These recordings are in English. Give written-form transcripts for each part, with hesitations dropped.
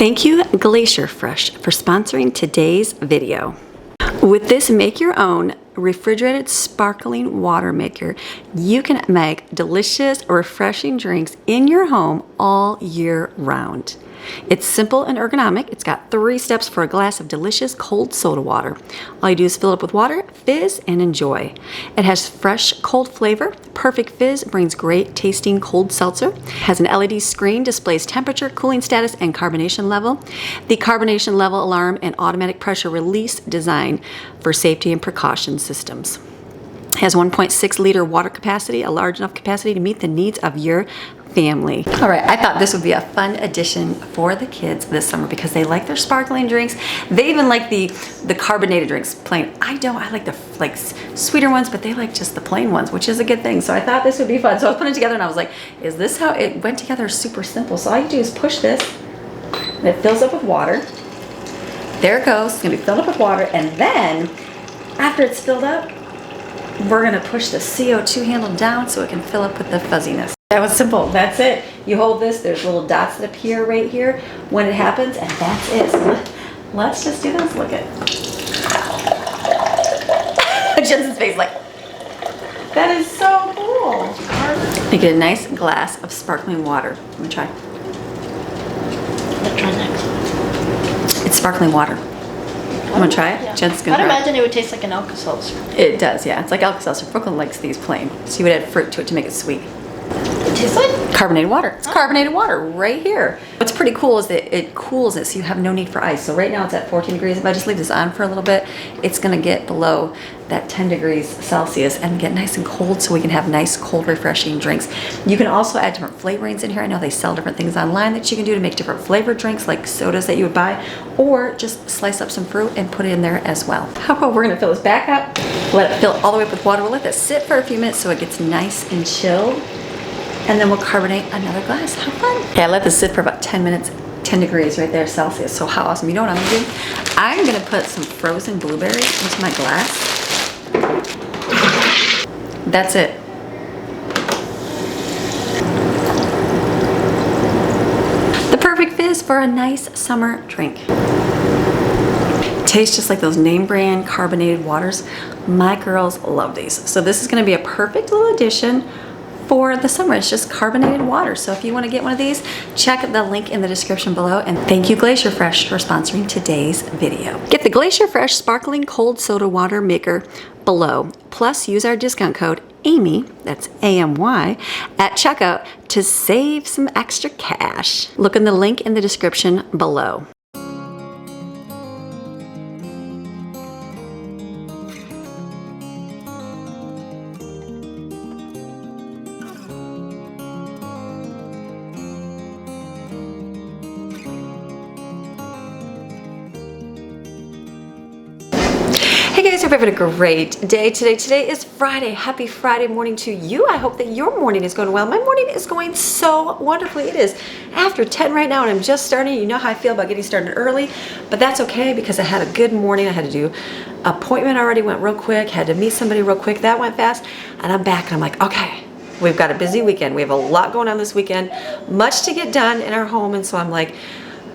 Thank you, Glacier Fresh, for sponsoring today's video. With this make your own refrigerated sparkling water maker, you can make delicious, refreshing drinks in your home all year round. It's simple and ergonomic. It's got 3 steps for a glass of delicious cold soda water. All you do is fill it up with water, fizz, and enjoy. It has fresh cold flavor. Perfect Fizz brings great tasting cold seltzer. Has an LED screen, displays temperature, cooling status, and carbonation level. The carbonation level alarm and automatic pressure release design for safety and precaution systems. Has 1.6 liter water capacity, a large enough capacity to meet the needs of your family. All right, I thought this would be a fun addition for the kids this summer because they like their sparkling drinks. They even like the carbonated drinks plain. I don't. I like the sweeter ones, but they like just the plain ones, which is a good thing. So I thought this would be fun. So I was putting it together and I was like, is this how it went together? Super simple. So all you do is push this and it fills up with water. There it goes. It's gonna be filled up with water, and then after it's filled up, we're gonna push the CO2 handle down so it can fill up with the fuzziness. That was simple. That's it. You hold this. There's little dots that appear right here when it happens, and that's it. So let's just do this. Look at Jensen's face, like, that is so cool. You get a nice glass of sparkling water. Let me try. Let's try next. It's sparkling water. I'm gonna try it. Yeah. Jen's gonna I'd try imagine it would taste like an Alka-Seltzer. It does, yeah. It's like Alka-Seltzer. Brooklyn likes these plain, so you would add fruit to it to make it sweet. It tastes like Carbonated water. It's carbonated water right here. What's pretty cool is that it cools it, so you have no need for ice. So right now it's at 14 degrees. If I just leave this on for a little bit, it's gonna get below that 10 degrees Celsius and get nice and cold so we can have nice, cold, refreshing drinks. You can also add different flavorings in here. I know they sell different things online that you can do to make different flavored drinks, like sodas that you would buy, or just slice up some fruit and put it in there as well. How about we're gonna fill this back up, let it fill all the way up with water. We'll let that sit for a few minutes so it gets nice and chilled. And then we'll carbonate another glass. How fun. Okay, I let this sit for about 10 minutes, 10 degrees right there Celsius. So how awesome. You know what I'm gonna do? I'm gonna put some frozen blueberries into my glass. That's it. The perfect fizz for a nice summer drink. Tastes just like those name brand carbonated waters. My girls love these. So this is gonna be a perfect little addition for the summer. It's just carbonated water. So if you want to get one of these, check the link in the description below. And thank you, Glacier Fresh, for sponsoring today's video. Get the Glacier Fresh sparkling cold soda water maker below. Plus, use our discount code AMY, that's AMY, at checkout to save some extra cash. Look in the link in the description below. Hey guys, hope you're having a great day today. Today is Friday. Happy Friday morning to you. I hope that your morning is going well. My morning is going so wonderfully. It is after 10 right now and I'm just starting. You know how I feel about getting started early, but that's okay because I had a good morning. I had to do appointment already, went real quick, had to meet somebody real quick. That went fast and I'm back and I'm like, okay, we've got a busy weekend. We have a lot going on this weekend, much to get done in our home. And so I'm like,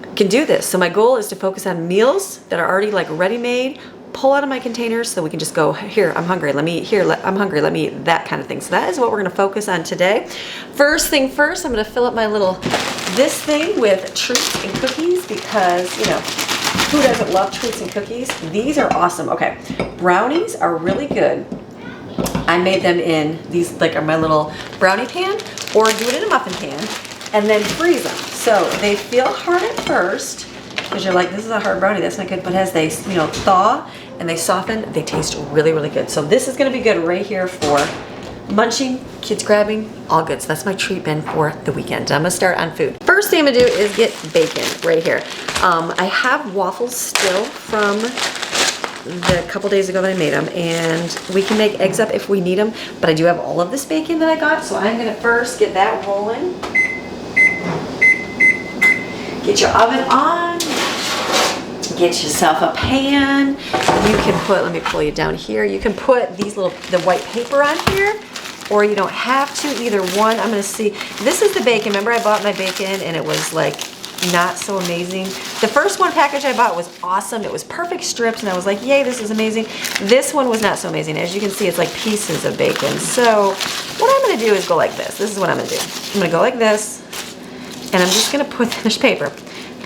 I can do this. So my goal is to focus on meals that are already like ready-made, pull out of my containers so we can just go, here, I'm hungry, let me eat, here, I'm hungry, let me eat, that kind of thing. So that is what we're gonna focus on today. First thing first, I'm gonna fill up my this thing with treats and cookies because, you know, who doesn't love treats and cookies? These are awesome. Okay, brownies are really good. I made them in these, like, are my little brownie pan, or do it in a muffin pan, and then freeze them. So they feel hard at first, because you're like, this is a hard brownie, that's not good, but as they, you know, thaw and they soften, they taste really, really good. So this is gonna be good right here for munching, kids grabbing, all good. So that's my treat bin for the weekend. I'm gonna start on food. First thing I'm gonna do is get bacon right here. I have waffles still from the couple days ago that I made them, and we can make eggs up if we need them, but I do have all of this bacon that I got, so I'm gonna first get that rolling. Get your oven on. Get yourself a pan. You can put, let me pull you down here. You can put these the white paper on here, or you don't have to, either one. I'm gonna see, this is the bacon. Remember I bought my bacon and it was like not so amazing. The first one package I bought was awesome. It was perfect strips, and I was like, yay, this is amazing. This one was not so amazing. As you can see, it's like pieces of bacon. So what I'm gonna do is go like this. This is what I'm gonna do. I'm gonna go like this, and I'm just gonna put, there's paper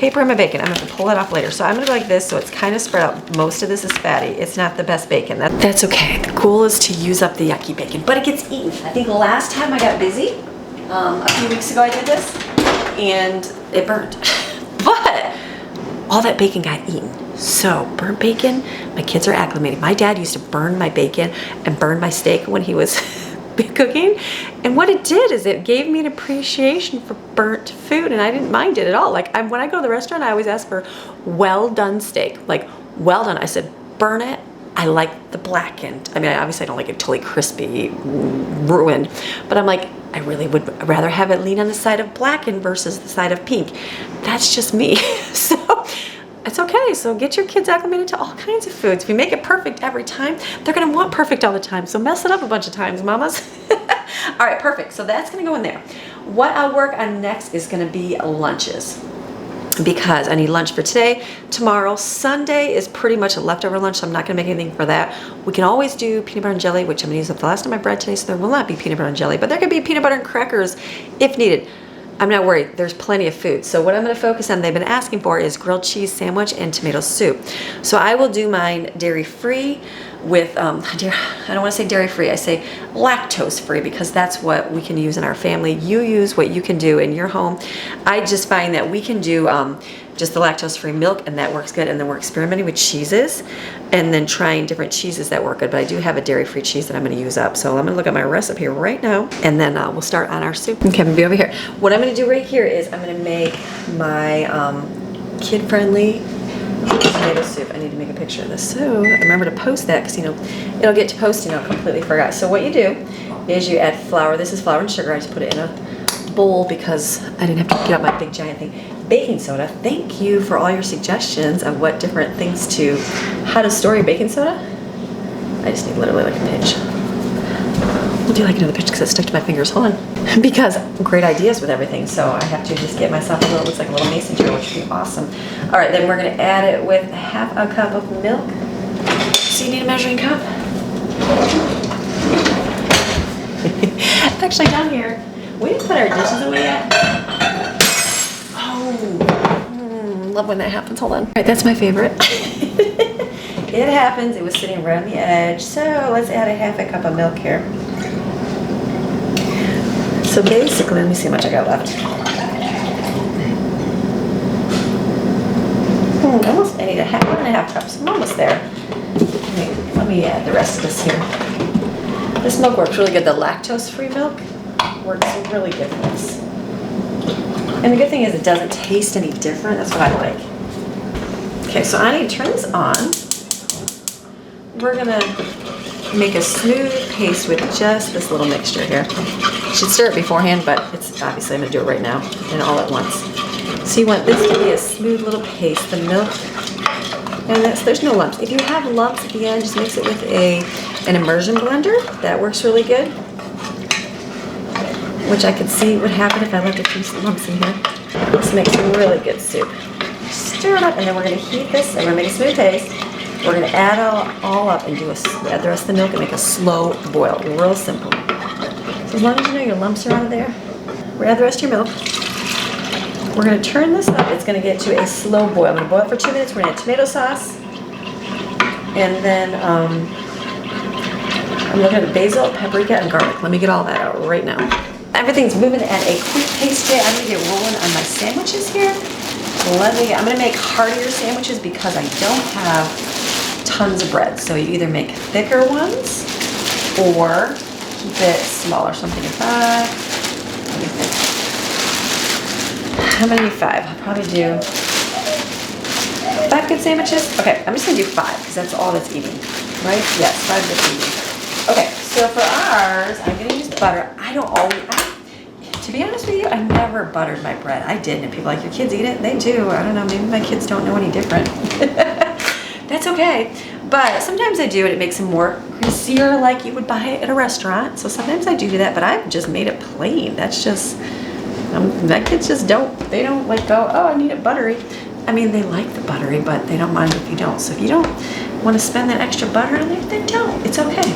in my bacon. I'm gonna have to pull that off later. So I'm gonna go like this, so it's kind of spread out. Most of this is fatty. It's not the best bacon. That's okay. The goal is to use up the yucky bacon, but it gets eaten. I think last time I got busy, a few weeks ago I did this, and it burned. But all that bacon got eaten. So burnt bacon, my kids are acclimated. My dad used to burn my bacon and burn my steak when he was cooking, and what it did is it gave me an appreciation for burnt food, and I didn't mind it at all. Like when I go to the restaurant, I always ask for well done steak, like well done. I said burn it. I like the blackened. I mean, obviously I don't like it totally crispy, ruined, but I'm like, I really would rather have it lean on the side of blackened versus the side of pink. That's just me. So it's okay. So get your kids acclimated to all kinds of foods. If you make it perfect every time, they're gonna want perfect all the time. So mess it up a bunch of times, mamas. All right, perfect. So that's gonna go in there. What I'll work on next is gonna be lunches, because I need lunch for today, tomorrow. Sunday is pretty much a leftover lunch, so I'm not gonna make anything for that. We can always do peanut butter and jelly, which I'm gonna use up the last of my bread today, so there will not be peanut butter and jelly, but there could be peanut butter and crackers if needed. I'm not worried, there's plenty of food. So what I'm gonna focus on, they've been asking for, is grilled cheese sandwich and tomato soup. So I will do mine dairy-free with, I don't wanna say dairy-free, I say lactose-free, because that's what we can use in our family. You use what you can do in your home. I just find that we can do just the lactose-free milk, and that works good, and then we're experimenting with cheeses, and then trying different cheeses that work good, but I do have a dairy-free cheese that I'm gonna use up. So I'm gonna look at my recipe right now, and then we'll start on our soup. Okay, I'm gonna be over here. What I'm gonna do right here is I'm gonna make my kid-friendly tomato soup. I need to make a picture of this. So remember to post that, because it'll get to posting, I'll completely forgot. So what you do is you add flour. This is flour and sugar. I just put it in a bowl because I didn't have to get out my big giant thing. Baking soda. Thank you for all your suggestions of what different things how to store your baking soda. I just need literally like a pinch. We'll do like another pinch because it's stuck to my fingers. Hold on. Because great ideas with everything, so I have to just get myself looks like a little mason jar, which would be awesome. All right, then we're gonna add it with half a cup of milk. So you need a measuring cup. Actually, down here, we didn't put our dishes away yet. Love when that happens. Hold on. All right, that's my favorite. It happens. It was sitting right on the edge. So let's add a half a cup of milk here. So basically, let me see how much I got left. Almost, I need one and a half cups. I'm almost there. Let me add the rest of this here. This milk works really good. The lactose-free milk works really good for this. And the good thing is it doesn't taste any different. That's what I like. Okay, so I need to turn this on. We're gonna make a smooth paste with just this little mixture here. You should stir it beforehand, but it's obviously I'm gonna do it right now and all at once. So you want this to be a smooth little paste, the milk, and there's no lumps. If you have lumps at the end, just mix it with an immersion blender. That works really good. Which I could see would happen if I left a few lumps in here. This makes a really good soup. Stir it up, and then we're gonna heat this, and we're gonna make a smooth paste. We're gonna add all up and add the rest of the milk and make a slow boil, real simple. So as long as you know your lumps are out of there, we're gonna add the rest of your milk. We're gonna turn this up. It's gonna get to a slow boil. I'm gonna boil it for 2 minutes. We're gonna add tomato sauce, and then I'm looking at basil, paprika, and garlic. Let me get all that out right now. Everything's moving at a quick pace today. I'm gonna get rolling on my sandwiches here. I'm gonna make heartier sandwiches because I don't have tons of bread. So you either make thicker ones or keep it smaller. So I'm thinking 5. Let me think. I'm gonna do 5. I'll probably do 5 good sandwiches. Okay, I'm just gonna do 5 because that's all that's eating, right? Yes, 5 that's eating. Okay, so for ours, I'm gonna use butter. To be honest with you, I never buttered my bread. I didn't, and people are like, your kids eat it? They do. I don't know, maybe my kids don't know any different. That's okay. But sometimes I do, and it makes them more greasier like you would buy it at a restaurant. So sometimes I do that, but I've just made it plain. That's just My kids just don't. They don't like go, oh, I need it buttery. I mean, they like the buttery, but they don't mind if you don't. So if you don't want to spend that extra butter on there, then don't. It's okay.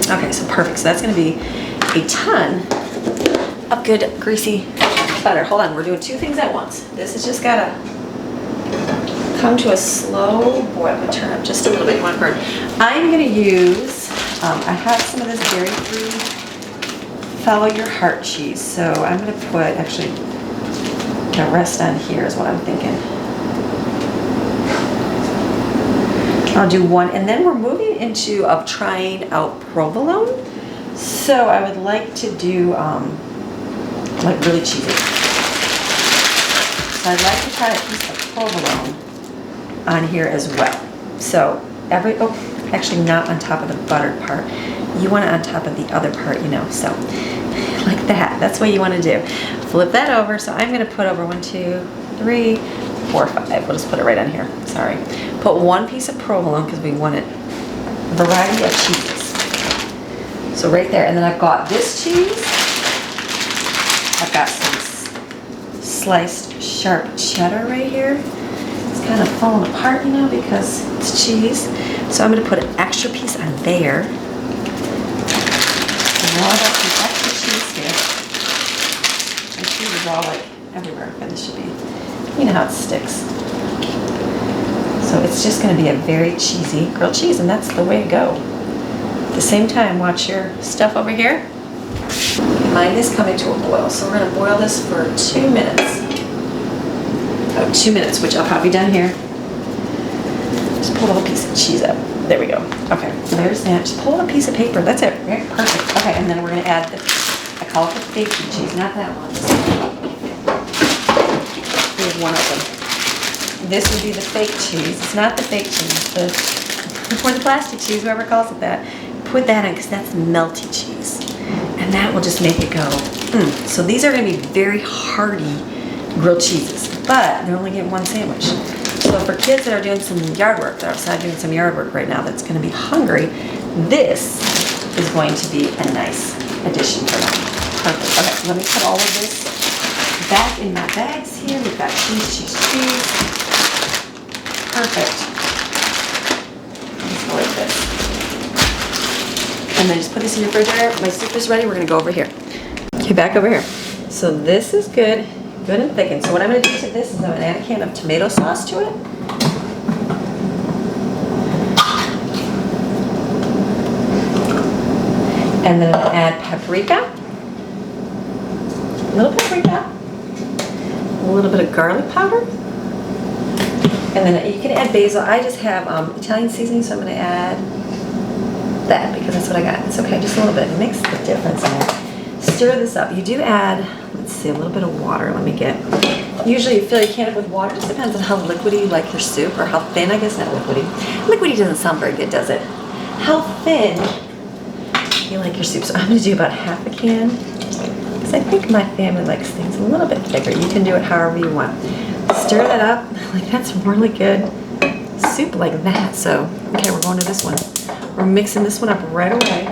Okay, so perfect. So that's going to be a ton of good greasy butter. Hold on, we're doing two things at once. This has just got to come to a slow boil. I'm going to turn up just a little bit. You want to burn. I'm going to use, I have some of this dairy-free Follow Your Heart cheese. So I'm going to put, actually, the rest on here is what I'm thinking. I'll do one, and then we're moving into trying out provolone. So I would like to do like really cheesy. So I'd like to try a piece of provolone on here as well. So actually not on top of the buttered part. You want it on top of the other part, you know. So like that. That's what you want to do. Flip that over. So I'm going to put over 1, 2, 3, 4, 5. We'll just put it right on here. Sorry. Put one piece of provolone because we want a variety of cheeses. So right there. And then I've got this cheese. I've got some sliced sharp cheddar right here. It's kind of falling apart, you know, because it's cheese. So I'm going to put an extra piece on there. And now I've got some extra cheese here. My cheese is all like everywhere, but this should be, you know how it sticks. So it's just going to be a very cheesy grilled cheese, and that's the way to go. At the same time, watch your stuff over here. Mine is coming to a boil, so we're going to boil this for 2 minutes. Oh, 2 minutes, which I'll probably done here. Just pull a little piece of cheese up. There we go. Okay, there's that. Just pull a piece of paper. That's it. Right? Perfect. Okay, and then we're going to add the, I call it the fake cheese, not that one. We have one of them. This would be the fake cheese. It's not the fake cheese, or the plastic cheese, whoever calls it that. Put that in because that's melty cheese. And that will just make it go. So these are going to be very hearty grilled cheeses, but they're only getting one sandwich. So for kids that are doing some yard work, they're outside doing some yard work right now that's going to be hungry, this is going to be a nice addition for them. Perfect. Okay, so let me put all of this back in my bags here. We've got cheese. Perfect. Let's go like this. And then just put this in your refrigerator. My soup is ready. We're going to go over here. Okay, back over here. So this is good and thickened. So what I'm going to do to this is I'm going to add a can of tomato sauce to it. And then I'm going to add paprika. A little paprika. A little bit of garlic powder. And then you can add basil. I just have Italian seasoning, so I'm going to add that because that's what I got. It's okay, just a little bit. It makes a difference in it. Stir this up. You do add, let's see, a little bit of water. Let me get, usually you fill your can up with water. It just depends on how liquidy you like your soup, or how thin, I guess, not liquidy. Liquidy doesn't sound very good, does it? How thin you like your soup. So I'm going to do about half a can because I think my family likes things a little bit thicker. You can do it however you want. Stir that up. Like, that's really good soup like that. So, okay, we're going to this one. We're mixing this one up right away.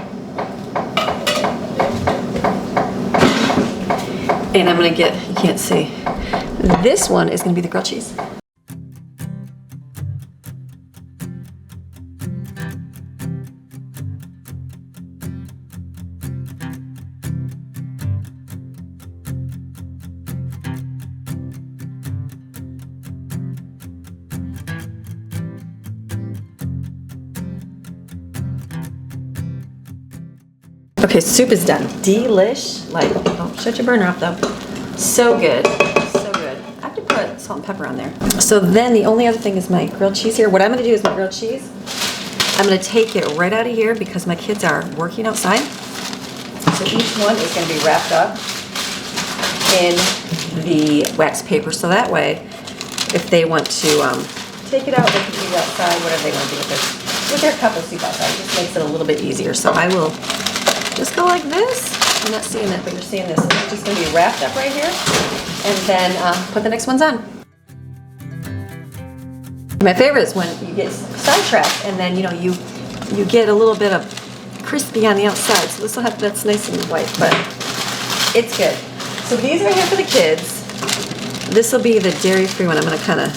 And I'm going to get, you can't see, this one is going to be the grilled cheese. Okay, soup is done. Delish. Like, oh, shut your burner off though. So good. So good. I have to put salt and pepper on there. So then the only other thing is my grilled cheese here. What I'm going to do is my grilled cheese, I'm going to take it right out of here because my kids are working outside. So each one is going to be wrapped up in the wax paper. So that way, if they want to take it out, they can leave it outside, whatever they want to do with their cup of soup outside. It just makes it a little bit easier. So I will just go like this. I'm not seeing that, but you're seeing this. So it's just going to be wrapped up right here. And then put the next ones on. My favorite is when you get sidetracked and then, you know, you get a little bit of crispy on the outside. So this will have, that's nice and white, but it's good. So these are here for the kids. This will be the dairy-free one. I'm gonna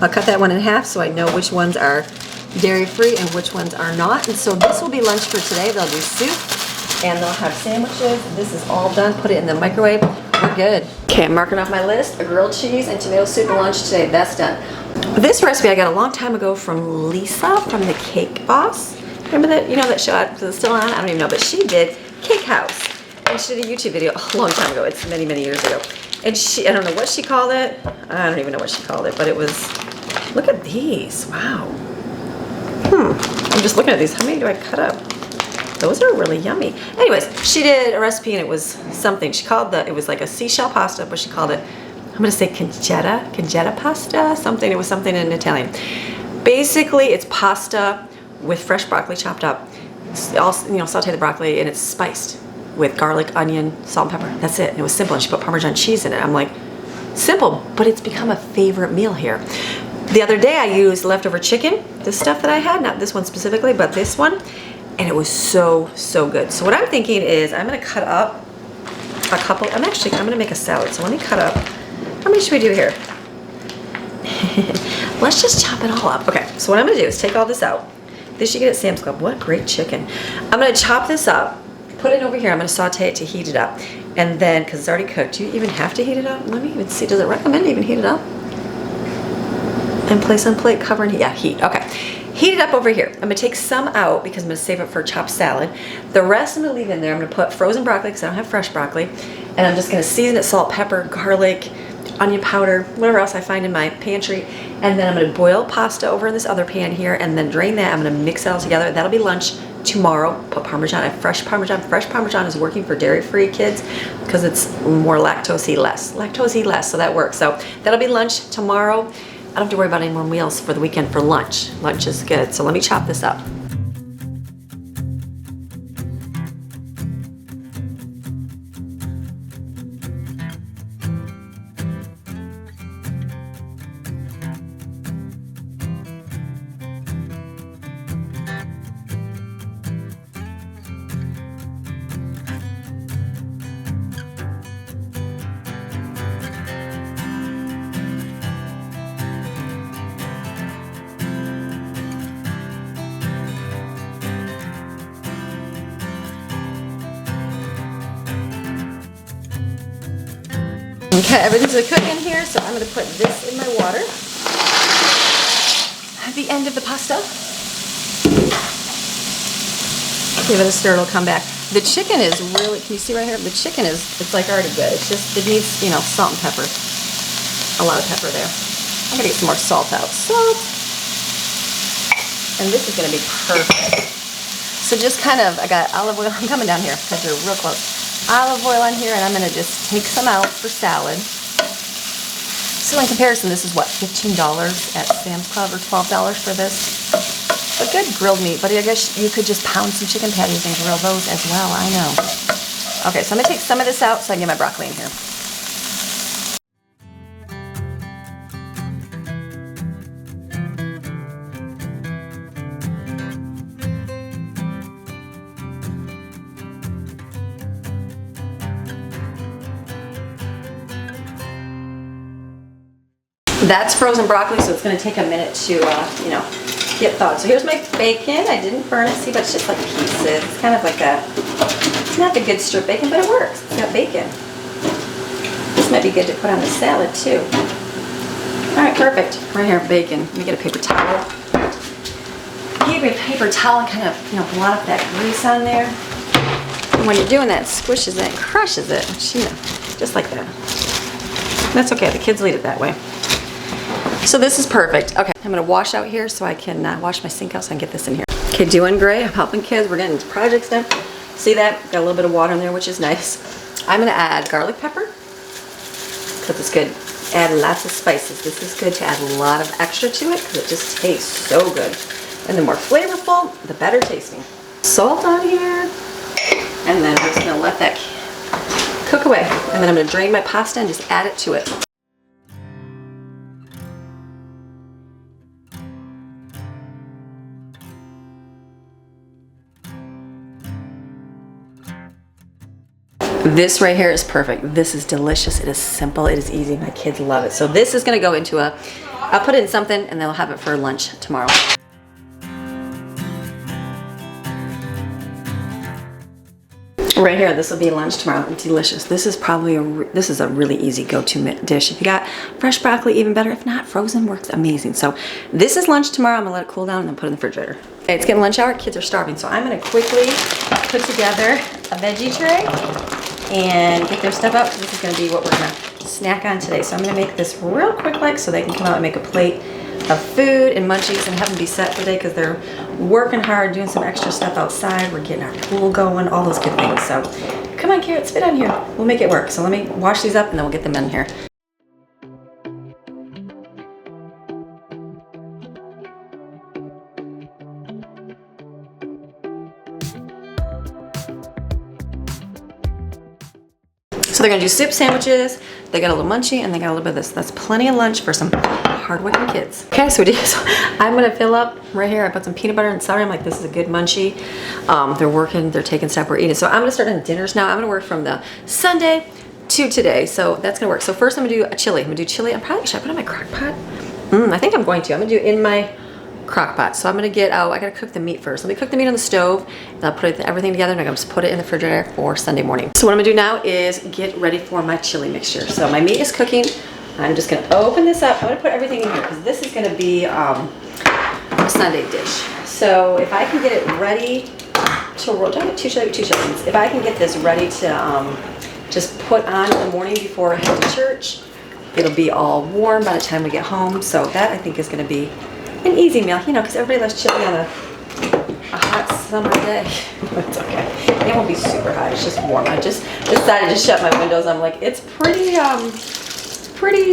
I'll cut that one in half so I know which ones are dairy-free and which ones are not. And so this will be lunch for today. They'll do soup and they'll have sandwiches. This is all done. Put it in the microwave. We're good. Okay, I'm marking off my list. A grilled cheese and tomato soup for lunch today. That's done. This recipe I got a long time ago from Lisa from the Cake Boss. Remember that, you know, that show? Is it still on? I don't even know, but she did Cake House. And she did a YouTube video a long time ago. It's many, many years ago. And I don't know what she called it. I don't even know what she called it, but it was, look at these. Wow. I'm just looking at these. How many do I cut up? Those are really yummy. Anyways, she did a recipe and it was something. She called it was like a seashell pasta, but she called it, I'm gonna say congetta pasta, something. It was something in Italian. Basically, it's pasta with fresh broccoli chopped up. Also, you know, saute the broccoli and it's spiced with garlic, onion, salt, and pepper. That's it. And it was simple. And she put Parmesan cheese in it. I'm like, simple, but it's become a favorite meal here. The other day I used leftover chicken, this stuff that I had, not this one specifically, but this one, and it was so, so good. So what I'm thinking is I'm gonna cut up a couple, I'm gonna make a salad. So let me cut up, how many should we do here? Let's just chop it all up. Okay, so what I'm gonna do is take all this out. This you get at Sam's Club. What great chicken. I'm gonna chop this up, put it over here. I'm gonna saute it to heat it up. And then, cause it's already cooked, do you even have to heat it up? Let me even see, does it recommend to even heat it up? And place on plate, cover and heat, yeah, heat, okay. Heat it up over here. I'm gonna take some out because I'm gonna save it for chopped salad. The rest I'm gonna leave in there. I'm gonna put frozen broccoli because I don't have fresh broccoli. And I'm just gonna season it, salt, pepper, garlic, onion powder, whatever else I find in my pantry. And then I'm gonna boil pasta over in this other pan here and then drain that. I'm gonna mix it all together. That'll be lunch tomorrow. Put Parmesan, I have fresh Parmesan. Fresh Parmesan is working for dairy-free kids because it's more lactose-y less. Lactose-y less, so that works. So that'll be lunch tomorrow. I don't have to worry about any more meals for the weekend for lunch. Lunch is good. So let me chop this up. Okay, everything's cooking here, so I'm gonna put this in my water at the end of the pasta. Give it a stir, it'll come back. The chicken is really, can you see right here? The chicken is, it's like already good. It's just, it needs, you know, salt and pepper. A lot of pepper there. I'm gonna get some more salt out. Salt. And this is gonna be perfect. So just kind of, I got olive oil, I'm coming down here because they're real close. Olive oil on here, and I'm gonna just take some out for salad. So in comparison, this is what, $15 at Sam's Club or $12 for this? A good grilled meat, but I guess you could just pound some chicken patties and grill those as well, I know. Okay, so I'm gonna take some of this out so I can get my broccoli in here. That's frozen broccoli, so it's going to take a minute to, you know, get thawed. So here's my bacon. I didn't burn it, see, but it's just like pieces. It's kind of like a, it's not the good strip bacon, but it works. It's got bacon. This might be good to put on the salad, too. All right, perfect. Right here, bacon. Let me get a paper towel. Give me a paper towel and kind of, you know, blot up that grease on there. And when you're doing that, it squishes it and crushes it. You know, just like that. That's okay. The kids will eat it that way. So this is perfect. Okay, I'm gonna wash out here so I can wash my sink out so I can get this in here. Okay, doing great. I'm helping kids. We're getting projects done. See that? Got a little bit of water in there, which is nice. I'm gonna add garlic pepper because it's good. Add lots of spices. This is good to add a lot of extra to it because it just tastes so good. And the more flavorful, the better tasting. Salt on here. And then I'm just gonna let that cook away. And then I'm gonna drain my pasta and just add it to it. This right here is perfect. This is delicious. It is simple. It is easy. My kids love it. So this is going to go into I'll put it in something and they'll have it for lunch tomorrow. Right here, this will be lunch tomorrow. Delicious. This is probably this is a really easy go-to dish. If you got fresh broccoli, even better. If not, frozen works amazing. So this is lunch tomorrow. I'm gonna let it cool down and then put it in the refrigerator. Okay, it's getting lunch hour. Kids are starving, so I'm gonna quickly put together a veggie tray and get their stuff out because this is gonna be what we're gonna snack on today. So I'm gonna make this real quick, like, so they can come out and make a plate of food and munchies and have them be set for the day because they're working hard, doing some extra stuff outside. We're getting our pool going, all those good things. So come on, Carrot, spit on here. We'll make it work. So let me wash these up and then we'll get them in here. So they're gonna do soup sandwiches, they got a little munchie, and they got a little bit of this. That's plenty of lunch for some hardworking kids. Okay, so I'm gonna fill up right here. I put some peanut butter and celery. I'm like, this is a good munchie. They're working, they're taking stuff, we're eating. So I'm gonna start on dinners now. I'm gonna work from the Sunday to today. So that's gonna work. So first I'm gonna do a chili. I'm gonna do chili. Should I put it in my crock pot? I think I'm going to. I'm gonna do it in my crock pot. So I'm gonna get I gotta cook the meat first. Let me cook the meat on the stove and I'll put everything together and I'm gonna just put it in the refrigerator for Sunday morning. So what I'm gonna do now is get ready for my chili mixture. So my meat is cooking. I'm just gonna open this up. I'm gonna put everything in here because this is gonna be a Sunday dish. So if I can get it ready to roll, do I have two chilies? If I can get this ready to just put on in the morning before I head to church, it'll be all warm by the time we get home. So that I think is gonna be an easy meal, you know, because everybody loves chili on a hot summer day. It's okay. It won't be super hot. It's just warm. I just decided to shut my windows. I'm like, it's pretty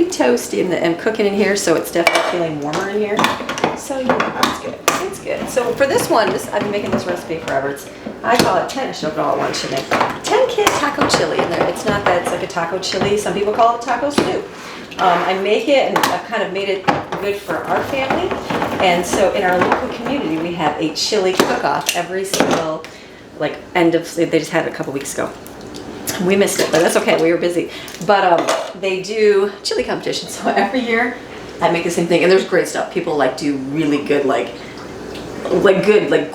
toasty and cooking in here, so it's definitely feeling warmer in here. So yeah, it's good. It's good. So for this one, I've been making this recipe forever. I call it 10. I should open all at once, shouldn't I? 10 kid taco chili in there. It's not that it's like a taco chili. Some people call it taco stew. I make it and I've kind of made it good for our family. And so in our local community, we have a chili cook-off every single, like, they just had it a couple weeks ago. We missed it, but that's okay. We were busy. But they do chili competitions. So every year I make the same thing. And there's great stuff. People like do really good, like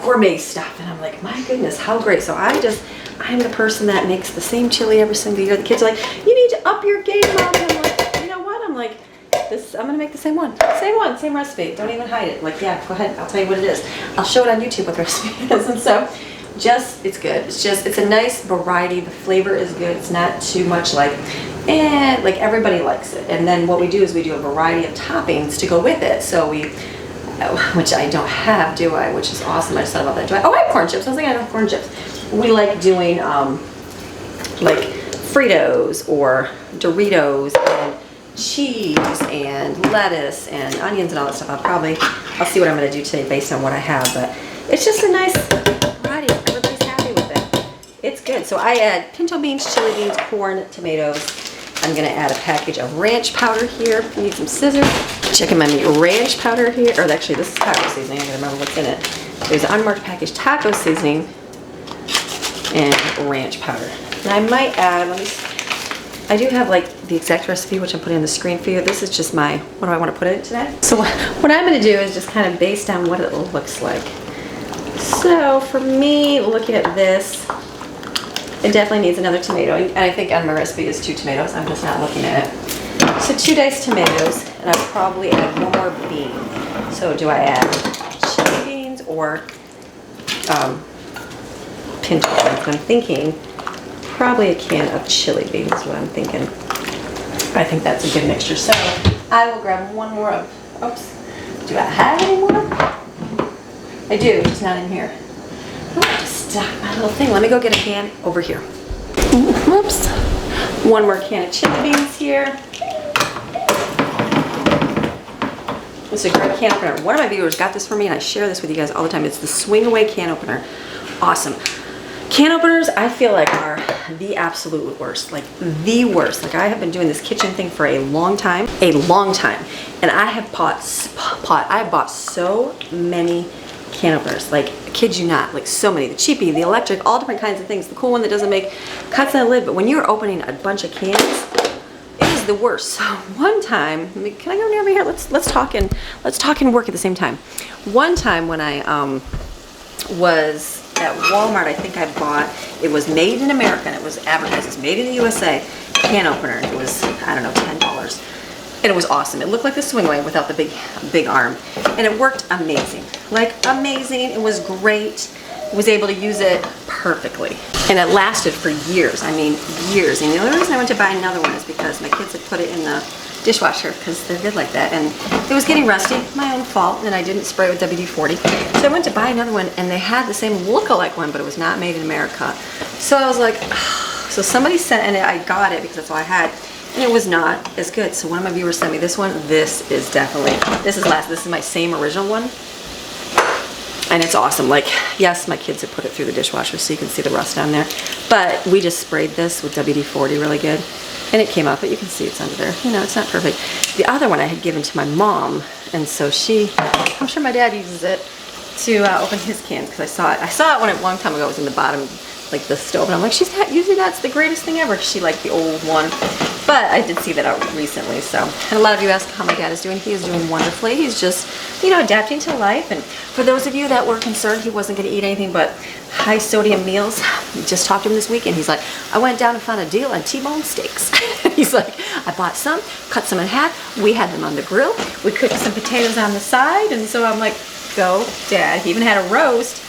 gourmet stuff. And I'm like, my goodness, how great. So I'm the person that makes the same chili every single year. The kids are like, you need to up your game, Mom. And I'm like, you know what? I'm like, I'm gonna make the same one, same recipe. Don't even hide it. Like, yeah, go ahead. I'll tell you what it is. I'll show it on YouTube what the recipe is. And so, it's good. It's a nice variety. The flavor is good. It's not too much like everybody likes it. And then what we do is we do a variety of toppings to go with it. So which I don't have, do I? Which is awesome. I just thought about that. I have corn chips. I was thinking I don't have corn chips. We like doing like Fritos or Doritos and cheese and lettuce and onions and all that stuff. I'll see what I'm going to do today based on what I have, but it's just a nice variety. Everybody's happy with it. It's good. So I add pinto beans, chili beans, corn, tomatoes. I'm going to add a package of ranch powder here. You need some scissors. Checking my meat. Ranch powder here, or actually this is taco seasoning. I gotta remember what's in it. There's an unmarked package taco seasoning and ranch powder. And I might add, I do have like the exact recipe, which I'm putting on the screen for you. This is just what do I want to put in it today? So what I'm going to do is just kind of based on what it looks like. So for me, looking at this, it definitely needs another tomato. And I think on my recipe is 2 tomatoes. I'm just not looking at it. So 2 diced tomatoes, and I'll probably add 1 more bean. So do I add chili beans or pinto beans? I'm thinking probably a can of chili beans is what I'm thinking. I think that's a good mixture. So I will grab 1 more of, oops, do I have any more? I do, just not in here. I have to stock my little thing. Let me go get a can over here. Whoops. 1 more can of chili beans here. It's a great can opener. One of my viewers got this for me and I share this with you guys all the time. It's the Swing Away can opener. Awesome. Can openers, I feel like, are the absolute worst. Like the worst. Like I have been doing this kitchen thing for a long time. And I have bought so many can openers. Like, I kid you not, like so many. The cheapy, the electric, all different kinds of things. The cool one that doesn't make cuts in the lid, but when you're opening a bunch of cans, it is the worst. So one time, can I go near over here? Let's talk and work at the same time. One time when I was at Walmart, I think I bought, it was made in America, and it was advertised as made in the USA can opener. It was, I don't know, $10. And it was awesome. It looked like the swing away without the big arm. And it worked amazing. Like, amazing. It was great. Was able to use it perfectly. And it lasted for years. I mean, years. And the only reason I went to buy another one is because my kids had put it in the dishwasher because they're good like that. And it was getting rusty, my own fault, and I didn't spray it with WD-40. So I went to buy another one, and they had the same look-alike one, but it was not made in America. So I was like, so somebody sent, and I got it because that's all I had. And it was not as good. So one of my viewers sent me this one. This is definitely, this is my same original one. And it's awesome. Like, yes, my kids had put it through the dishwasher so you can see the rust on there. But we just sprayed this with WD-40 really good. And it came up, but you can see it's under there. You know, it's not perfect. The other one I had given to my mom. And so I'm sure my dad uses it to open his cans because I saw it. I saw it when a long time ago. It was in the bottom, like the stove. And I'm like, she's not using that. It's the greatest thing ever. She liked the old one. But I did see that out recently, so. And a lot of you ask how my dad is doing. He is doing wonderfully. He's just, you know, adapting to life. And for those of you that were concerned he wasn't going to eat anything but high sodium meals, just talked to him this weekend. He's like, I went down and found a deal on T-bone steaks. He's like, I bought some, cut some in half. We had them on the grill. We cooked some potatoes on the side. And so I'm like, go, Dad. He even had a roast.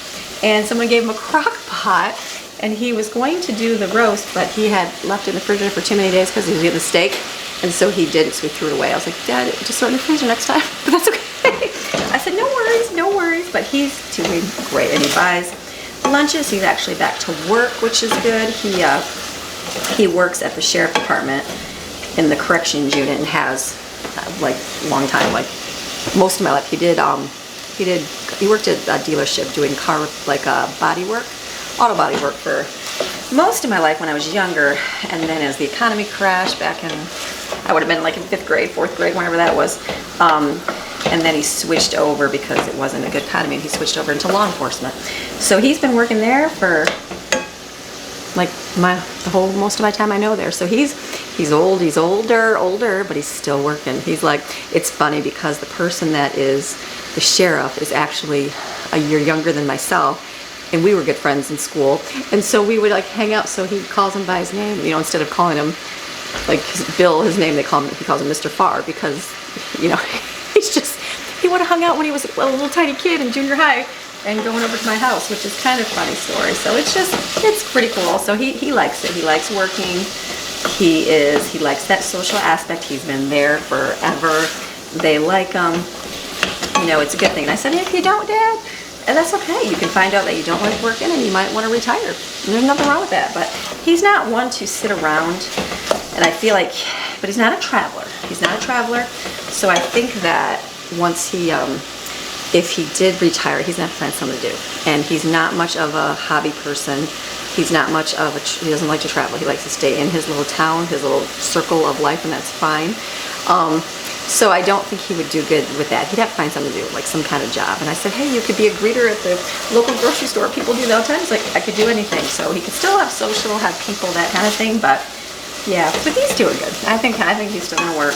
And someone gave him a crock pot. And he was going to do the roast, but he had left it in the refrigerator for too many days because he was getting the steak. And so he didn't, so we threw it away. I was like, Dad, just throw it in the freezer next time. But that's okay. I said, no worries, no worries. But he's doing great. And he buys lunches. He's actually back to work, which is good. He works at the sheriff department in the corrections unit and has, like, long time, like most of my life. He worked at a dealership doing car, like, body work. Auto body work for most of my life when I was younger, and then as the economy crashed back in, I would have been like in 5th grade, 4th grade, whenever that was, and then he switched over because it wasn't a good economy, and he switched over into law enforcement. So he's been working there for like most of my time I know there. So he's old, he's older, but he's still working. He's like, it's funny because the person that is the sheriff is actually a year younger than myself. And we were good friends in school. And so we would like hang out. So he calls him by his name, you know, instead of calling him like Bill, his name, he calls him Mr. Farr because, you know, he would have hung out when he was a little tiny kid in junior high and going over to my house, which is kind of a funny story. So it's pretty cool. So he likes it. He likes working. He likes that social aspect. He's been there forever. They like him. You know, it's a good thing. And I said, if you don't, Dad, and that's okay. You can find out that you don't like working and you might want to retire. And there's nothing wrong with that. But he's not one to sit around. And I feel like, but he's not a traveler. He's not a traveler. So I think that once if he did retire, he's going to find something to do. And he's not much of a hobby person. He's not much of he doesn't like to travel. He likes to stay in his little town, his little circle of life, and that's fine. So I don't think he would do good with that. He'd have to find something to do, like some kind of job. And I said, hey, you could be a greeter at the local grocery store. People do that all the time. He's like, I could do anything. So he could still have social, have people, that kind of thing. But yeah, but he's doing good. I think he's still gonna work.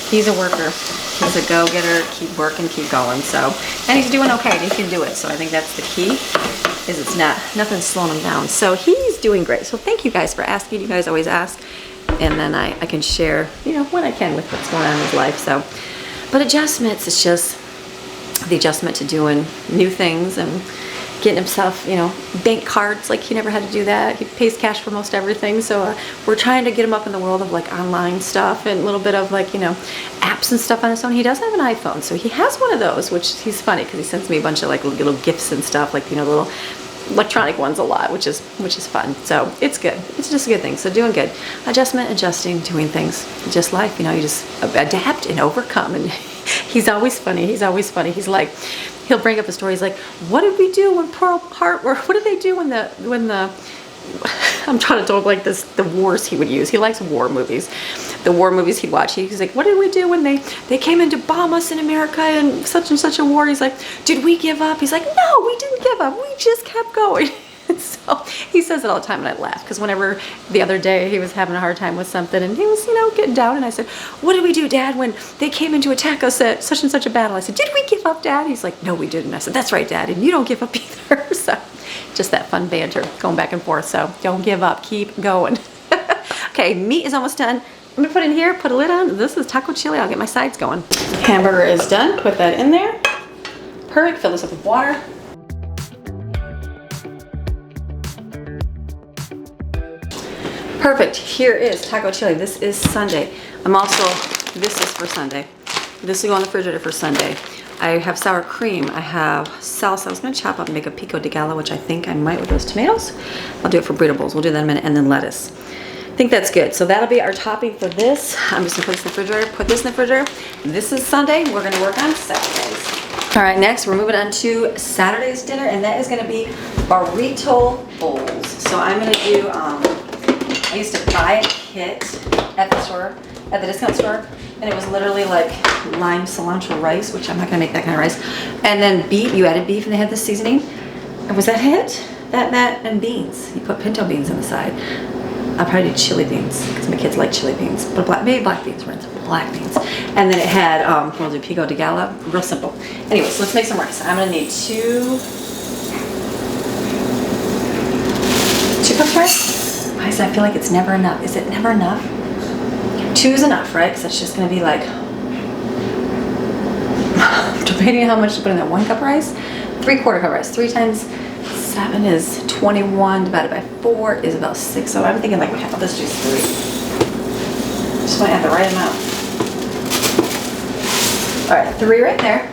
He's a worker. He's a go-getter. Keep working, keep going. So, and he's doing okay. And he can do it. So I think that's the key. Is it's nothing's slowing him down. So he's doing great. So thank you guys for asking. You guys always ask. And then I can share, you know, when I can with what's going on in his life. So, but adjustments, it's just the adjustment to doing new things and getting himself, you know, bank cards, like he never had to do that. He pays cash for most everything. So we're trying to get him up in the world of like online stuff and a little bit of like, you know, apps and stuff on his phone. He does have an iPhone. So he has one of those, which he's funny because he sends me a bunch of like little gifts and stuff, like, you know, little electronic ones a lot, which is fun. So it's good. It's just a good thing. So doing good. Adjustment, adjusting, doing things. Just life, you know, you just adapt and overcome. And he's always funny. He's always funny. He's like, he'll bring up a story. He's like, what did we do when Pearl Harbor, or what did they do when the I'm trying to talk like this, the wars he would use. He likes war movies. The war movies he'd watch. He's like, what did we do when they came in to bomb us in America and such a war? He's like, did we give up? He's like, no, we didn't give up. We just kept going. So he says it all the time, and I laugh because whenever the other day he was having a hard time with something and he was, you know, getting down, and I said, what did we do, Dad, when they came in to attack us at such and such a battle? I said, did we give up, Dad? He's like, no, we didn't. I said, that's right, Dad, and you don't give up either. So just that fun banter going back and forth. So don't give up, keep going. Okay, meat is almost done. I'm gonna put it in here, put a lid on. This is taco chili. I'll get my sides going. Hamburger is done. Put that in there. Perfect. Fill this up with water. Perfect. Here is taco chili. This is Sunday. This is for Sunday. This will go in the refrigerator for Sunday. I have sour cream. I have salsa. I was going to chop up and make a pico de gallo, which I think I might with those tomatoes. I'll do it for burrito bowls. We'll do that in a minute. And then lettuce. I think that's good. So that'll be our topping for this. I'm just going to put this in the refrigerator. Put this in the refrigerator. This is Sunday. We're going to work on Saturdays. All right, next we're moving on to Saturday's dinner, and that is going to be burrito bowls. So I'm going to do, I used to buy a kit at the store, at the discount store, and it was literally like lime cilantro rice, which I'm not going to make that kind of rice. And then beef, you added beef and they had the seasoning. And was that it? That, and beans. You put pinto beans on the side. I'll probably do chili beans because my kids like chili beans. But maybe black beans, rinse black beans. And then it had, we'll do pico de gallo, real simple. Anyways, let's make some rice. I'm going to need two cups rice. Why is I feel like it's never enough? Is it never enough? 2 is enough, right? Because that's just going to be like, depending on how much to put in that 1 cup rice, 3/4 cup rice. 3 times 7 is 21 divided by 4 is about 6. So I'm thinking like, let's do 3. Just want to add the right amount. All right, 3 right there.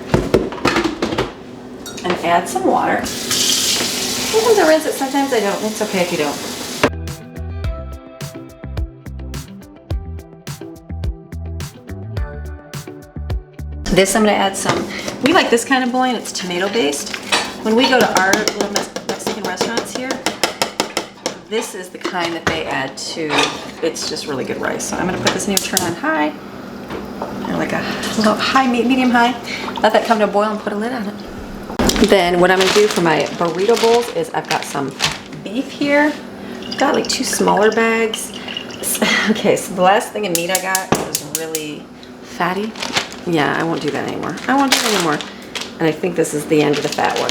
And add some water. Sometimes I rinse it, sometimes I don't. It's okay if you don't. This I'm going to add some, we like this kind of bouillon, it's tomato based. When we go to our little Mexican restaurants here, this is the kind that they add to, it's just really good rice. So I'm going to put this in here, turn on high, or like a low, high, medium high. Let that come to a boil and put a lid on it. Then what I'm going to do for my burrito bowls is I've got some beef here. I've got like 2 smaller bags. Okay, so the last thing of meat I got was really fatty. Yeah, I won't do that anymore. I won't do it anymore. And I think this is the end of the fat one.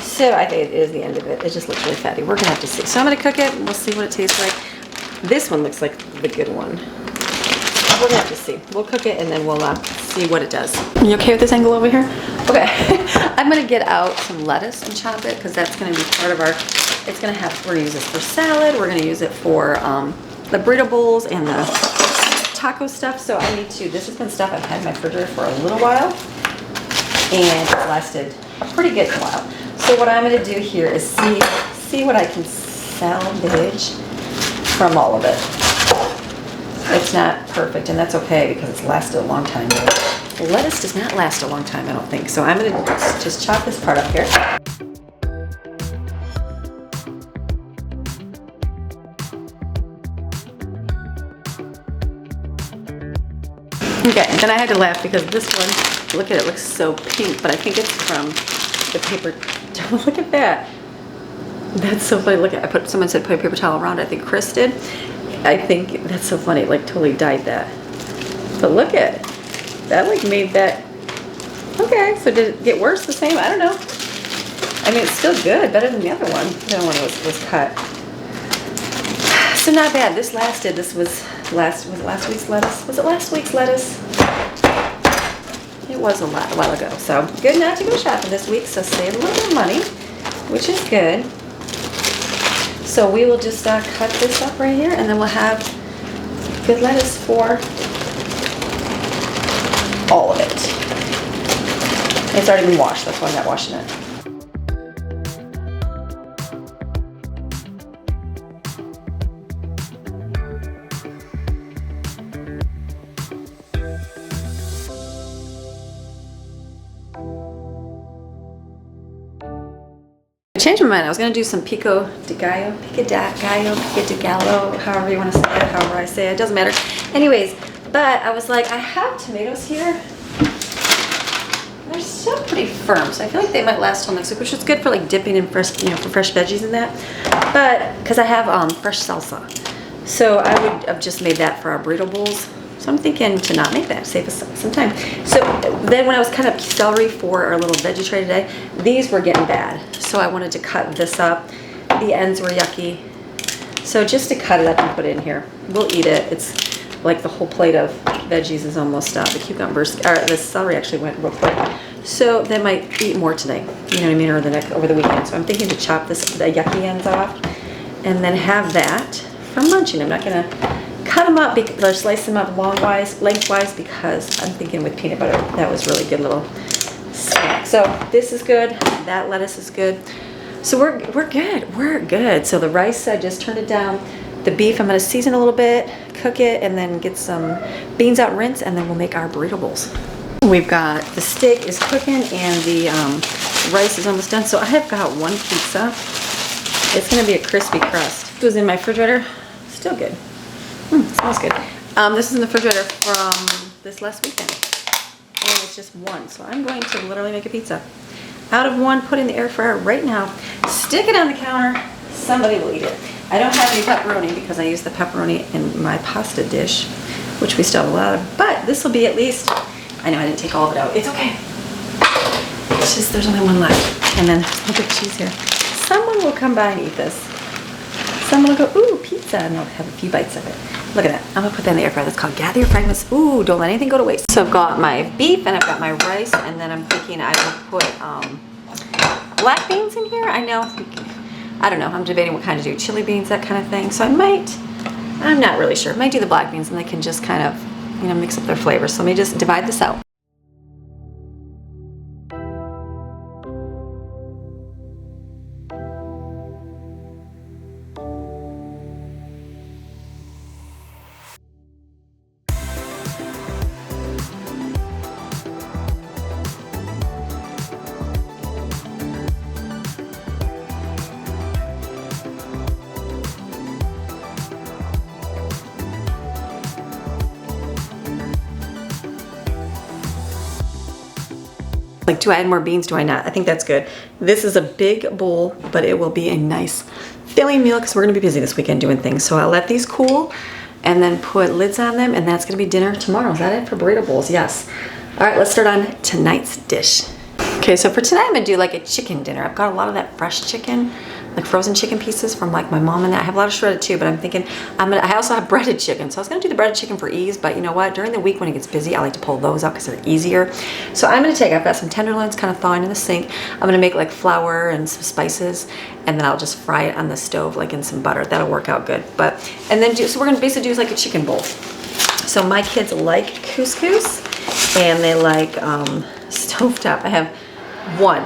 So I think it is the end of it. It just looks really fatty. We're going to have to see. So I'm going to cook it. We'll see what it tastes like. This one looks like the good one. We're going to have to see. We'll cook it and then we'll see what it does. You okay with this angle over here? Okay. I'm going to get out some lettuce and chop it because that's going to be part of our, it's going to have, we're going to use this for salad. We're going to use it for the burrito bowls and the taco stuff. So I need to, this has been stuff I've had in my refrigerator for a little while and it lasted a pretty good while. So what I'm going to do here is see what I can salvage from all of it. It's not perfect and that's okay because it's lasted a long time. Lettuce does not last a long time, I don't think. So I'm going to just chop this part up here. Okay, and then I had to laugh because this one, look at it, looks so pink, but I think it's from the paper. Look at that. That's so funny. Look at, someone said put a paper towel around it. I think Chris did. I think that's so funny. It like totally dyed that. But look at it. That like made that. Okay, so did it get worse, the same? I don't know. I mean, it's still good, better than the other one. The other one was cut. So not bad. This lasted. This was last week's lettuce? Was it last week's lettuce? It was a while ago. So good not to go shopping this week. So save a little bit of money, which is good. So we will just cut this up right here, and then we'll have good lettuce for all of it. It's already been washed. That's why I'm not washing it. changed my mind. I was gonna do some pico de gallo, however you want to say it, however I say it, doesn't matter. Anyways, but I was like, I have tomatoes here. They're still pretty firm, so I feel like they might last till next week, which is good for like dipping in fresh, you know, for fresh veggies and that. But because I have fresh salsa, so I would have just made that for our burrito bowls. So I'm thinking to not make that, save us some time. So then when I was cutting up celery for our little veggie tray today, these were getting bad. So I wanted to cut this up. The ends were yucky. So just to cut it up and put it in here. We'll eat it. It's like the whole plate of veggies is almost the cucumbers, or the celery actually went real quick. So they might eat more today, you know what I mean, or over the weekend. So I'm thinking to chop the yucky ends off and then have that for munching. I'm not gonna cut them up or slice them up lengthwise because I'm thinking with peanut butter, that was really good little snack. So this is good, that lettuce is good. So we're good. So the rice, I just turned it down. The beef, I'm gonna season a little bit, cook it, and then get some beans out, rinse, and then we'll make our burrito bowls. We've got the steak is cooking and the rice is almost done. So I have got one pizza. It's gonna be a crispy crust. It was in my refrigerator, still good. Smells good. This is in the refrigerator from this last weekend. And it's just one. So I'm going to literally make a pizza. Out of one, put in the air fryer right now. Stick it on the counter. Somebody will eat it. I don't have any pepperoni because I use the pepperoni in my pasta dish, which we still have a lot of. But this will be at least, I know I didn't take all of it out. It's okay. It's just there's only one left. And then look at the cheese here. Someone will come by and eat this. Someone will go, ooh, pizza, and they'll have a few bites of it. Look at that. I'm gonna put that in the air fryer. That's called Gather Your Fragments. Ooh, don't let anything go to waste. So I've got my beef and I've got my rice, and then I'm thinking I will put black beans in here. I don't know. I'm debating what kind to do. Chili beans, that kind of thing. So I'm not really sure. I might do the black beans and they can just kind of, you know, mix up their flavors. So let me just divide this out. Like, do I add more beans? Do I not? I think that's good. This is a big bowl, but it will be a nice filling meal because we're gonna be busy this weekend doing things. So I'll let these cool and then put lids on them, and that's gonna be dinner tomorrow. Is that it for burrito bowls? Yes. All right, let's start on tonight's dish. Okay, so for tonight I'm gonna do like a chicken dinner. I've got a lot of that fresh chicken, like frozen chicken pieces from like my mom and that. I have a lot of shredded too, but I'm thinking I also have breaded chicken. So I was gonna do the breaded chicken for ease, but you know what? During the week when it gets busy, I like to pull those out because they're easier. So I've got some tenderloins kind of thawing in the sink. I'm gonna make like flour and some spices, and then I'll just fry it on the stove like in some butter. That'll work out good. So we're gonna basically do like a chicken bowl. So my kids like couscous and they like stovetop. I have one.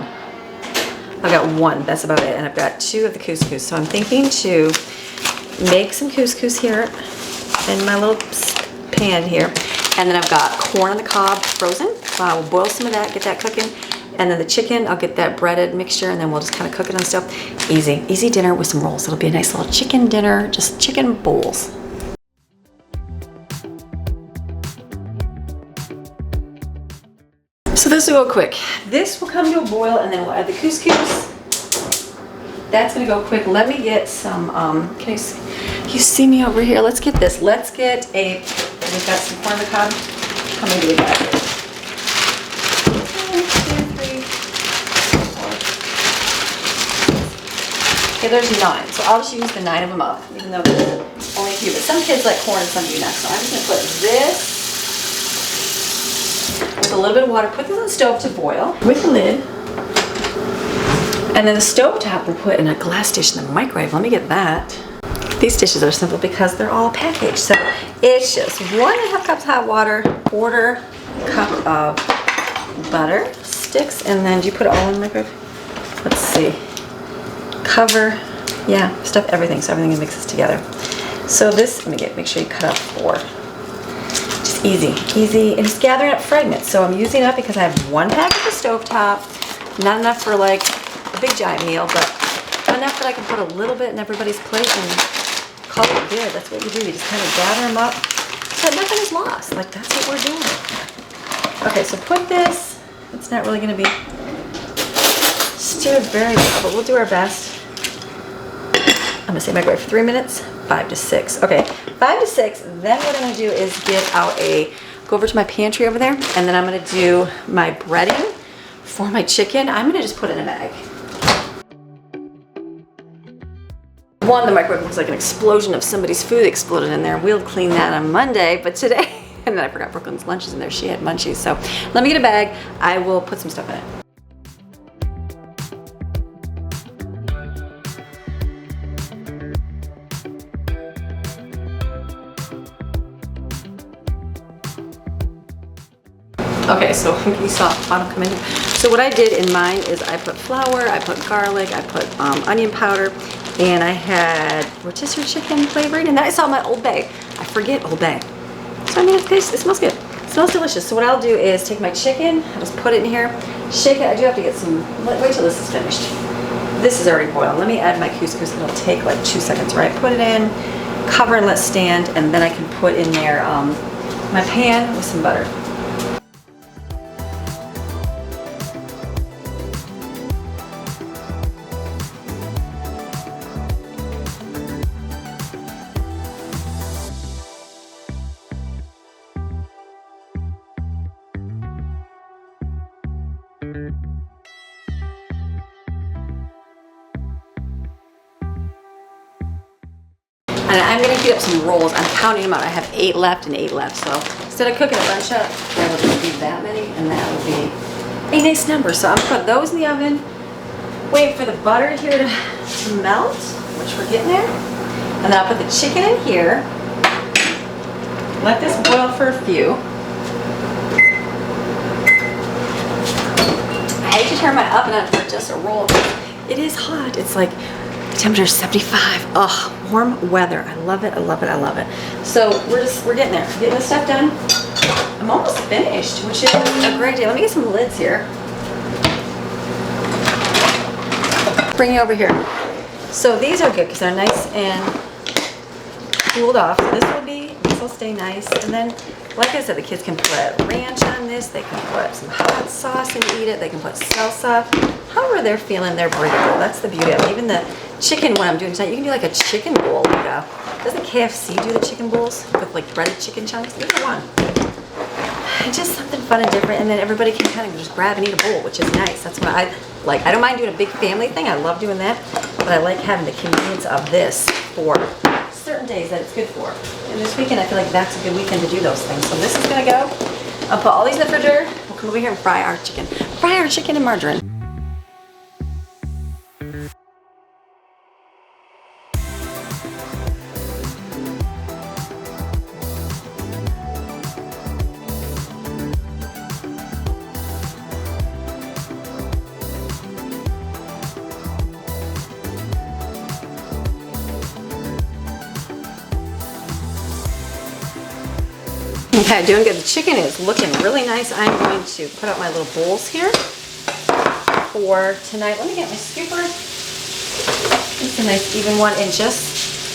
I've got one, that's about it, and I've got two of the couscous. So I'm thinking to make some couscous here in my little pan here. And then I've got corn on the cob frozen. We'll boil some of that, get that cooking. And then the chicken, I'll get that breaded mixture, and then we'll just kind of cook it on the stove. Easy dinner with some rolls. It'll be a nice little chicken dinner, just chicken bowls. So this will go quick. This will come to a boil, and then we'll add the couscous. That's gonna go quick. Let me get some, can you see me over here? Let's get this. We've got some corn on the cob. How many do we got here? 1, 2, 3, 4. Okay, there's 9. So I'll just use the 9 of them up, even though there's only a few. But some kids like corn and some do not. So I'm just gonna put this with a little bit of water, put this on the stove to boil with a lid. And then the stove top we'll put in a glass dish in the microwave. Let me get that. These dishes are simple because they're all packaged. So it's just 1.5 cups hot water, 1/4 cup of butter, sticks, and then do you put it all in the microwave? Let's see. Cover, yeah, stuff everything so everything mixes together. So this, make sure you cut up 4. Easy, and it's gathering up fragments. So I'm using up because I have 1 pack at the stovetop. Not enough for like a big giant meal, but enough that I can put a little bit in everybody's plate and call it good. That's what you do. You just kind of gather them up so nothing is lost. Like, that's what we're doing. Okay, so put this. It's not really going to be stirred very well, but we'll do our best. I'm going to say microwave for 3 minutes, 5 to 6. Okay, 5 to 6. Then what I'm going to do is go over to my pantry over there, and then I'm going to do my breading for my chicken. I'm going to just put it in a bag. One, the microwave looks like an explosion of somebody's food exploded in there. We'll clean that on Monday, but today, and then I forgot Brooklyn's lunch is in there. She had munchies, so let me get a bag. I will put some stuff in it. Okay, so you saw autumn come in. So what I did in mine is I put flour, I put garlic, I put onion powder, and I had rotisserie chicken flavoring, and then I saw my Old Bay. I forget Old Bay. So I mean, it smells good. It smells delicious. So what I'll do is take my chicken, I'll just put it in here, shake it. I do have to get some, wait till this is finished. This is already boiled. Let me add my couscous. It'll take like 2 seconds, right? Put it in, cover and let stand, and then I can put in there my pan with some butter. And I'm gonna heat up some rolls. I'm counting them out. I have 8 left and 8 left. So instead of cooking a bunch up, that would just be that many, and that would be a nice number. So I'm gonna put those in the oven, wait for the butter here to melt, which we're getting there. And then I'll put the chicken in here, let this boil for a few. I hate to turn my oven on for just a roll. It is hot. It's like, temperature is 75. Ugh, warm weather. I love it, I love it, I love it. So we're getting there. Getting this stuff done. I'm almost finished, which is a great day. Let me get some lids here. Bring you over here. So these are good because they're nice and cooled off. So this will stay nice. And then, like I said, the kids can put ranch on this. They can put some hot sauce and eat it. They can put salsa. However they're feeling, they're breathable. That's the beauty of it. Even the chicken one I'm doing tonight, you can do like a chicken bowl. Doesn't KFC do the chicken bowls with like breaded chicken chunks? Either one. Just something fun and different, and then everybody can kind of just grab and eat a bowl, which is nice. That's what I like. I don't mind doing a big family thing. I love doing that, but I like having the convenience of this for certain days that it's good for. And this weekend, I feel like that's a good weekend to do those things. So this is gonna go. I'll put all these in the refrigerator. We'll come over here and fry our chicken. Fry our chicken in margarine. Okay, doing good. The chicken is looking really nice. I'm going to put out my little bowls here for tonight. Let me get my scooper. It's a nice even one, and just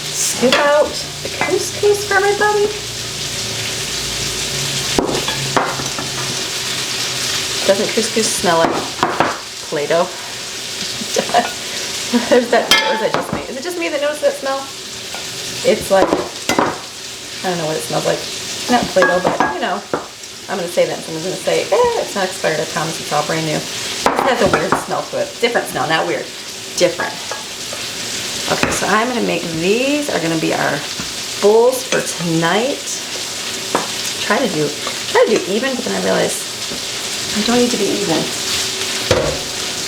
scoop out the couscous for everybody. Doesn't couscous smell like Play-Doh? Or is that just me? Is it just me that knows that smell? It's like, I don't know what it smells like. Not Play-Doh, but you know, I'm going to say that. Someone's going to say, it's not expired. I promise it's all brand new. It has a weird smell to it. Different smell, not weird. Different. Okay, so I'm going to make these are going to be our bowls for tonight. Try to do even, but then I realize I don't need to be even.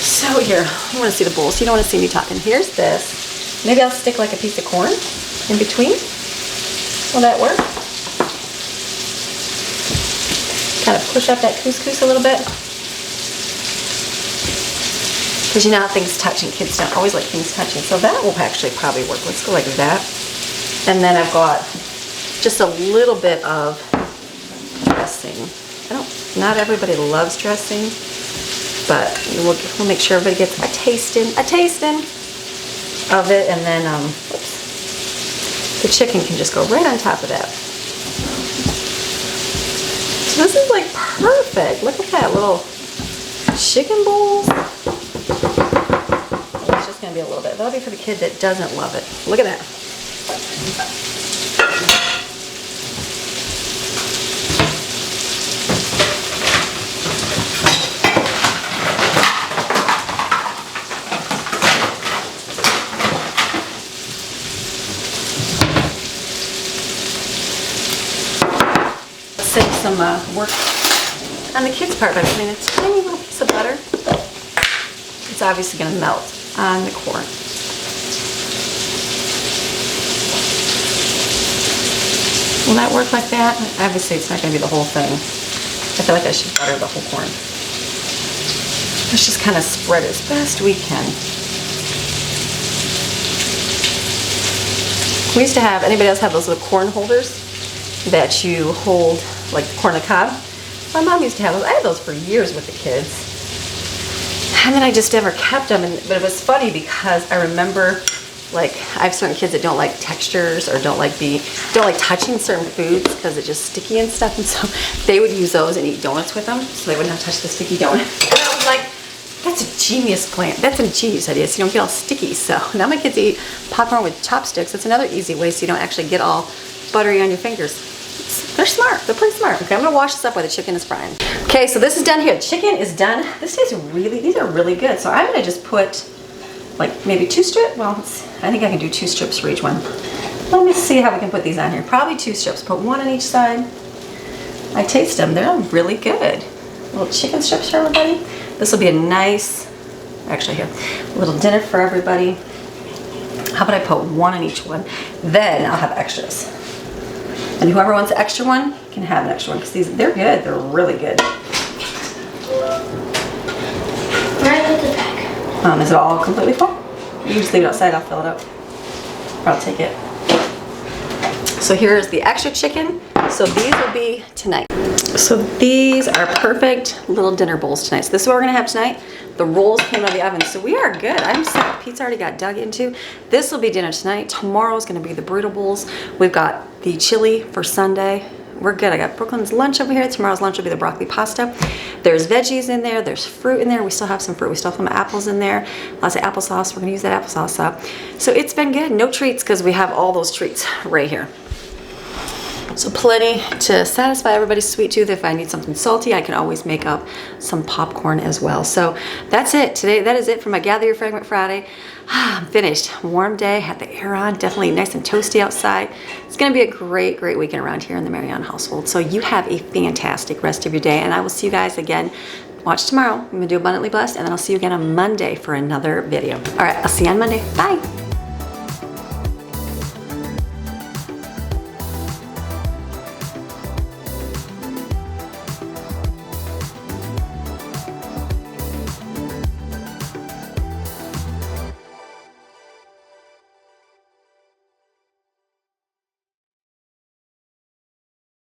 So here, you want to see the bowls. You don't want to see me talking. Here's this. Maybe I'll stick like a piece of corn in between. Will that work? Kind of push up that couscous a little bit. Because you know how things touch, and kids don't always like things touching. So that will actually probably work. Let's go like that. And then I've got just a little bit of dressing. Not everybody loves dressing, but we'll make sure everybody gets a taste in. of it, and then the chicken can just go right on top of that. So this is like perfect. Look at that little chicken bowls. It's just gonna be a little bit. That'll be for the kid that doesn't love it. Look at that. Save some work on the kids' part by putting a tiny little piece of butter. It's obviously going to melt on the corn. Will that work like that? Obviously it's not going to be the whole thing. I feel like I should butter the whole corn. Let's just kind of spread it as best we can. We used to have, anybody else have those little corn holders that you hold, like the corn on the cob? My mom used to have those. I had those for years with the kids. And then I just never kept them. But it was funny because I remember, like, I have certain kids that don't like textures or don't like touching certain foods because it's just sticky and stuff. And so they would use those and eat donuts with them, so they wouldn't have to touch the sticky donut. And I was like, that's a genius plan. That's a genius idea, so you don't get all sticky. So now my kids eat popcorn with chopsticks. That's another easy way so you don't actually get all buttery on your fingers. They're smart. They're pretty smart. Okay, I'm gonna wash this up while the chicken is frying. Okay, so this is done here. The chicken is done. This tastes really, these are really good. So I'm gonna just put like maybe 2 strips. Well, I think I can do 2 strips for each one. Let me see how we can put these on here. Probably 2 strips. Put 1 on each side. I taste them. They're really good. Little chicken strips for everybody. This will be a nice, actually here, a little dinner for everybody. How about I put 1 on each one? Then I'll have extras. And whoever wants an extra one can have an extra one because they're good. They're really good. Where I put the bag? Is it all completely full? You can just leave it outside. I'll fill it up. Or I'll take it. So here's the extra chicken. So these will be tonight. So these are perfect little dinner bowls tonight. So this is what we're gonna have tonight. The rolls came out of the oven, so we are good. I'm set. Pizza already got dug into. This will be dinner tonight. Tomorrow's gonna be the burrito bowls. We've got the chili for Sunday. We're good. I got Brooklyn's lunch over here. Tomorrow's lunch will be the broccoli pasta. There's veggies in there. There's fruit in there. We still have some fruit. We still have some apples in there. Lots of applesauce. We're gonna use that applesauce up. So it's been good. No treats because we have all those treats right here. So plenty to satisfy everybody's sweet tooth. If I need something salty, I can always make up some popcorn as well. So that's it today. That is it for my Gather Your Fragment Friday. I'm finished. Warm day, had the air on, definitely nice and toasty outside. It's gonna be a great, great weekend around here in the Maryon household. So you have a fantastic rest of your day, and I will see you guys again. Watch tomorrow. I'm gonna do Abundantly Blessed, and then I'll see you again on Monday for another video. All right, I'll see you on Monday. Bye.